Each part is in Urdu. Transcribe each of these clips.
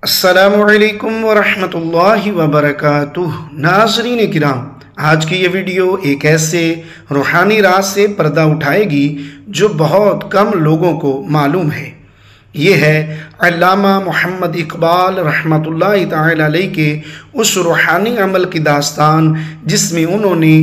السلام علیکم ورحمۃ اللہ وبرکاتہ۔ ناظرین کرام، آج کی یہ ویڈیو ایک ایسے روحانی راز سے پردہ اٹھائے گی جو بہت کم لوگوں کو معلوم ہے۔ یہ ہے علامہ محمد اقبال رحمۃ اللہ تعالی علیہ کے اس روحانی عمل کی داستان جس میں انہوں نے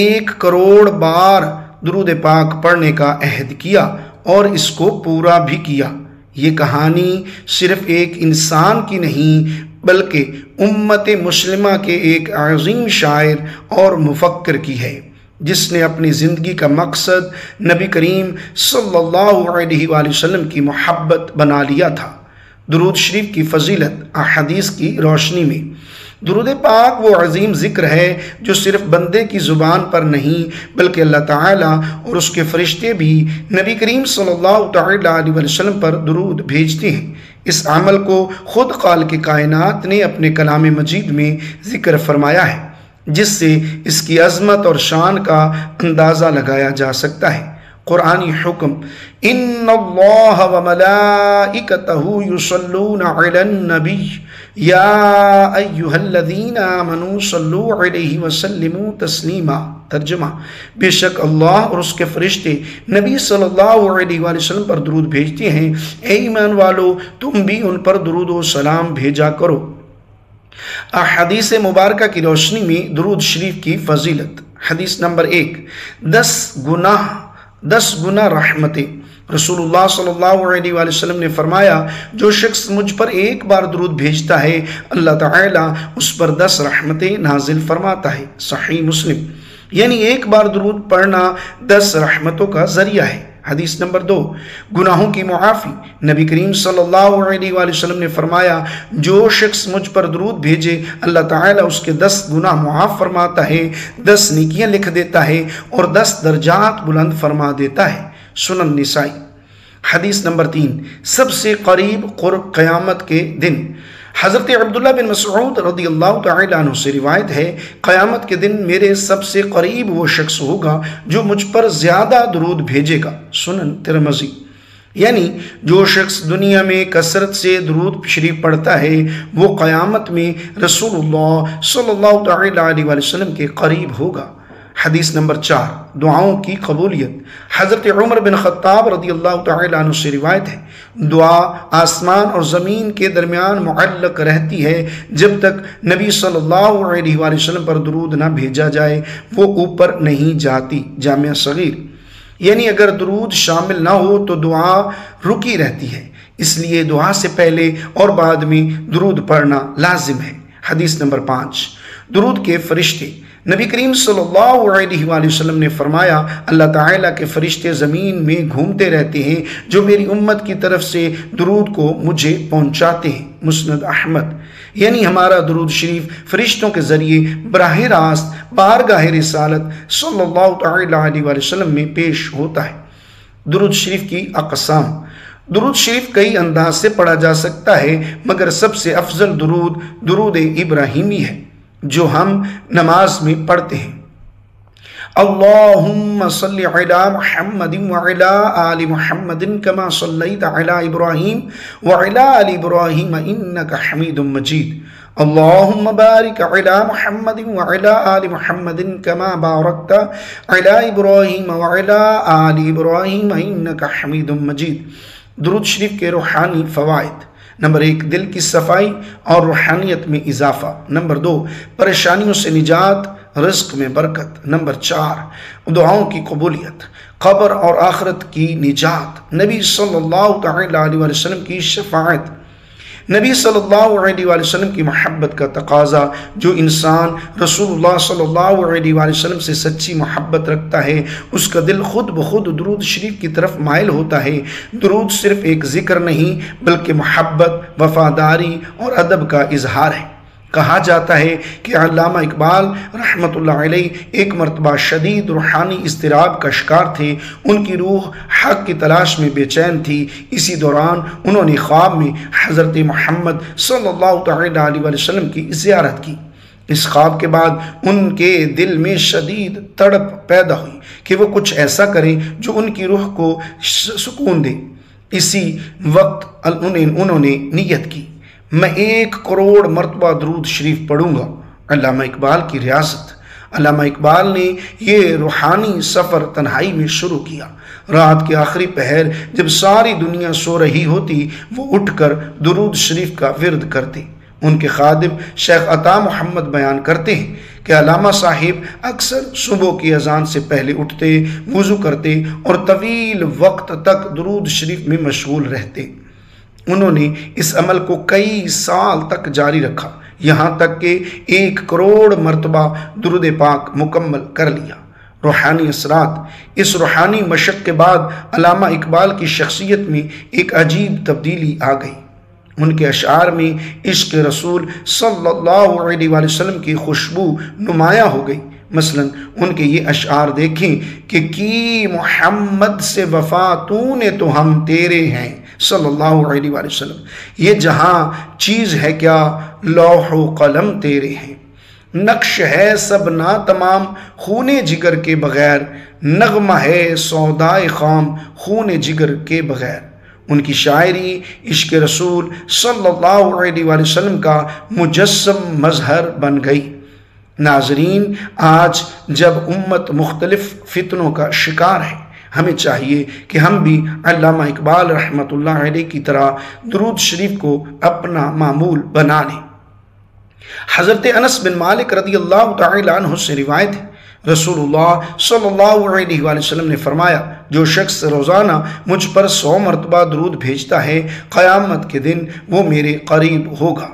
1 کروڑ بار درود پاک پڑھنے کا عہد کیا اور اس کو پورا بھی کیا۔ یہ کہانی صرف ایک انسان کی نہیں بلکہ امت مسلمہ کے ایک عظیم شاعر اور مفکر کی ہے، جس نے اپنی زندگی کا مقصد نبی کریم صلی اللہ علیہ وآلہ وسلم کی محبت بنا لیا تھا۔ درود شریف کی فضیلت احادیث کی روشنی میں، درود پاک وہ عظیم ذکر ہے جو صرف بندے کی زبان پر نہیں بلکہ اللہ تعالیٰ اور اس کے فرشتے بھی نبی کریم صلی اللہ تعالیٰ علیہ وسلم پر درود بھیجتے ہیں۔ اس عمل کو خود خالق کائنات نے اپنے کلام مجید میں ذکر فرمایا ہے، جس سے اس کی عظمت اور شان کا اندازہ لگایا جا سکتا ہے۔ قرآنی حکم ان اللہ وملائکتہ یصلون علی النبی یا ایہا الذین آمنوا صلوا علیہ وسلموا تسلیما۔ ترجمہ، بے شک اللہ اور اس کے فرشتے نبی صلی اللہ علیہ وآلہ وسلم پر درود بھیجتے ہیں، اے ایمان والو تم بھی ان پر درود و سلام بھیجا کرو۔ احادیث مبارکہ کی روشنی میں درود شریف کی فضیلت۔ حدیث نمبر 1، 10 گنا رحمتیں۔ رسول اللہ صلی اللہ علیہ وآلہ وسلم نے فرمایا، جو شخص مجھ پر 1 بار درود بھیجتا ہے اللہ تعالیٰ اس پر 10 رحمتیں نازل فرماتا ہے۔ صحیح مسلم، یعنی 1 بار درود پڑھنا 10 رحمتوں کا ذریعہ ہے۔ حدیث نمبر 2، گناہوں کی معافی۔ نبی کریم صلی اللہ علیہ وآلہ وسلم نے فرمایا، جو شخص مجھ پر درود بھیجے اللہ تعالیٰ اس کے 10 گناہ معاف فرماتا ہے، 10 نیکیاں لکھ دیتا ہے اور 10 درجات بلند فرما دیتا ہے۔ سنن نسائی۔ حدیث نمبر 3، سب سے قریب قرب قیامت کے دن۔ حضرت عبداللہ بن مسعود رضی اللہ تعالیٰ عنہ سے روایت ہے، قیامت کے دن میرے سب سے قریب وہ شخص ہوگا جو مجھ پر زیادہ درود بھیجے گا۔ سنن ترمذی۔ یعنی جو شخص دنیا میں کثرت سے درود شریف پڑھتا ہے وہ قیامت میں رسول اللہ صلی اللہ تعالیٰ علیہ وآلہ وسلم کے قریب ہوگا۔ حدیث نمبر 4، دعاؤں کی قبولیت۔ حضرت عمر بن خطاب رضی اللہ تعالیٰ عنہ سے روایت ہے، دعا آسمان اور زمین کے درمیان معلق رہتی ہے جب تک نبی صلی اللہ علیہ وآلہ وسلم پر درود نہ بھیجا جائے، وہ اوپر نہیں جاتی۔ جامع صغیر۔ یعنی اگر درود شامل نہ ہو تو دعا رکی رہتی ہے، اس لیے دعا سے پہلے اور بعد میں درود پڑھنا لازم ہے۔ حدیث نمبر 5، درود کے فرشتے۔ نبی کریم صلی اللہ علیہ وآلہ وسلم نے فرمایا، اللہ تعالیٰ کے فرشتے زمین میں گھومتے رہتے ہیں جو میری امت کی طرف سے درود کو مجھے پہنچاتے ہیں۔ مسند احمد۔ یعنی ہمارا درود شریف فرشتوں کے ذریعے براہ راست بارگاہ رسالت صلی اللہ تعالیٰ علیہ وآلہ وسلم میں پیش ہوتا ہے۔ درود شریف کی اقسام۔ درود شریف کئی انداز سے پڑھا جا سکتا ہے مگر سب سے افضل درود ابراہیمی ہے جو ہم نماز میں پڑھتے ہیں۔ اللہم صلی علی محمد وعلی آل محمد کما صلیت علی ابراہیم وعلی آل ابراہیم انک حمید مجید۔ اللہم بارک علی محمد وعلی آل محمد کما بارکت علی ابراہیم وعلی آل ابراہیم انک حمید مجید۔ درود شریف کے روحانی فوائد۔ نمبر 1، دل کی صفائی اور روحانیت میں اضافہ۔ نمبر 2، پریشانیوں سے نجات، رزق میں برکت۔ نمبر 4، دعاؤں کی قبولیت، قبر اور آخرت کی نجات، نبی صلی اللہ تعالیٰ علیہ وسلم کی شفاعت، نبی صلی اللہ علیہ وآلہ وسلم کی محبت کا تقاضا۔ جو انسان رسول اللہ صلی اللہ علیہ وآلہ وسلم سے سچی محبت رکھتا ہے اس کا دل خود بخود درود شریف کی طرف مائل ہوتا ہے۔ درود صرف ایک ذکر نہیں بلکہ محبت، وفاداری اور ادب کا اظہار ہے۔ کہا جاتا ہے کہ علامہ اقبال رحمۃ اللہ علیہ ایک مرتبہ شدید روحانی اضطراب کا شکار تھے۔ ان کی روح حق کی تلاش میں بے چین تھی۔ اسی دوران انہوں نے خواب میں حضرت محمد صلی اللہ تعالیٰ علیہ وسلم کی زیارت کی۔ اس خواب کے بعد ان کے دل میں شدید تڑپ پیدا ہوئی کہ وہ کچھ ایسا کریں جو ان کی روح کو سکون دے۔ اسی وقت انہوں نے نیت کی، میں 1 کروڑ مرتبہ درود شریف پڑھوں گا۔ علامہ اقبال کی ریاست۔ علامہ اقبال نے یہ روحانی سفر تنہائی میں شروع کیا۔ رات کے آخری پہر جب ساری دنیا سو رہی ہوتی، وہ اٹھ کر درود شریف کا ورد کرتے۔ ان کے خادم شیخ عطا محمد بیان کرتے ہیں کہ علامہ صاحب اکثر صبح کی اذان سے پہلے اٹھتے، وضو کرتے اور طویل وقت تک درود شریف میں مشغول رہتے۔ انہوں نے اس عمل کو کئی سال تک جاری رکھا، یہاں تک کہ 1 کروڑ مرتبہ درود پاک مکمل کر لیا۔ روحانی اثرات۔ اس روحانی مشق کے بعد علامہ اقبال کی شخصیت میں ایک عجیب تبدیلی آ گئی۔ ان کے اشعار میں عشق رسول صلی اللہ علیہ وآلہ وسلم کی خوشبو نمایاں ہو گئی۔ مثلا ان کے یہ اشعار دیکھیں کہ کی محمد سے وفا تو نے تو ہم تیرے ہیں صلی اللہ علیہ وآلہ وسلم، یہ جہاں چیز ہے کیا لوح و قلم تیرے ہیں، نقش ہے سب نا تمام خون جگر کے بغیر، نغمہ ہے سودائے خام خون جگر کے بغیر۔ ان کی شاعری عشق رسول صلی اللہ علیہ وآلہ وسلم کا مجسم مظہر بن گئی۔ ناظرین، آج جب امت مختلف فتنوں کا شکار ہے، ہمیں چاہیے کہ ہم بھی علامہ اقبال رحمۃ اللہ علیہ کی طرح درود شریف کو اپنا معمول بنا لیں۔ حضرت انس بن مالک رضی اللہ تعالی عنہ سے روایت ہے، رسول اللہ صلی اللہ علیہ وآلہ وسلم نے فرمایا، جو شخص روزانہ مجھ پر 100 مرتبہ درود بھیجتا ہے، قیامت کے دن وہ میرے قریب ہوگا۔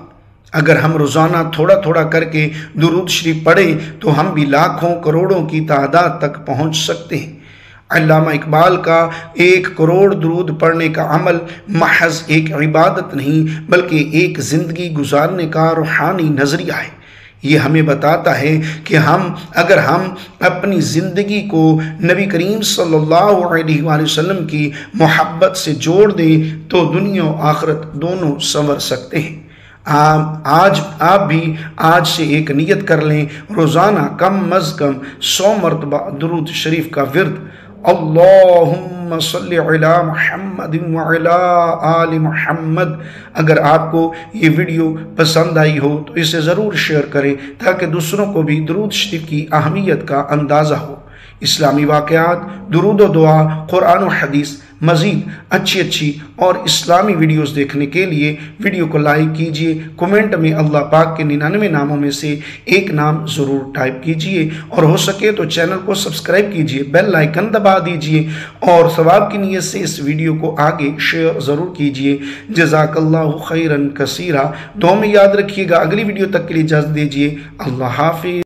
اگر ہم روزانہ تھوڑا تھوڑا کر کے درود شریف پڑھیں تو ہم بھی لاکھوں کروڑوں کی تعداد تک پہنچ سکتے ہیں۔ علامہ اقبال کا 1 کروڑ درود پڑھنے کا عمل محض ایک عبادت نہیں بلکہ ایک زندگی گزارنے کا روحانی نظریہ ہے۔ یہ ہمیں بتاتا ہے کہ اگر ہم اپنی زندگی کو نبی کریم صلی اللہ علیہ وآلہ وسلم کی محبت سے جوڑ دیں تو دنیا و آخرت دونوں سنور سکتے ہیں۔ آپ بھی آج سے ایک نیت کر لیں، روزانہ کم از کم 100 مرتبہ درود شریف کا ورد۔ اللہم صلی علی محمد وعلی آل محمد۔ اگر آپ کو یہ ویڈیو پسند آئی ہو تو اسے ضرور شیئر کریں تاکہ دوسروں کو بھی درود شریف کی اہمیت کا اندازہ ہو۔ اسلامی واقعات، درود و دعا، قرآن و حدیث، مزید اچھی اور اسلامی ویڈیوز دیکھنے کے لیے ویڈیو کو لائک کیجئے، کومنٹ میں اللہ پاک کے 99 ناموں میں سے ایک نام ضرور ٹائپ کیجئے، اور ہو سکے تو چینل کو سبسکرائب کیجئے، بیل آئیکن دبا دیجئے، اور ثواب کی نیت سے اس ویڈیو کو آگے شیئر ضرور کیجئے۔ جزاک اللہ خیرا کثیرا۔ دعا میں یاد رکھیے گا۔ اگلی ویڈیو تک کے لیے اجازت دیجئے۔ اللہ حافظ۔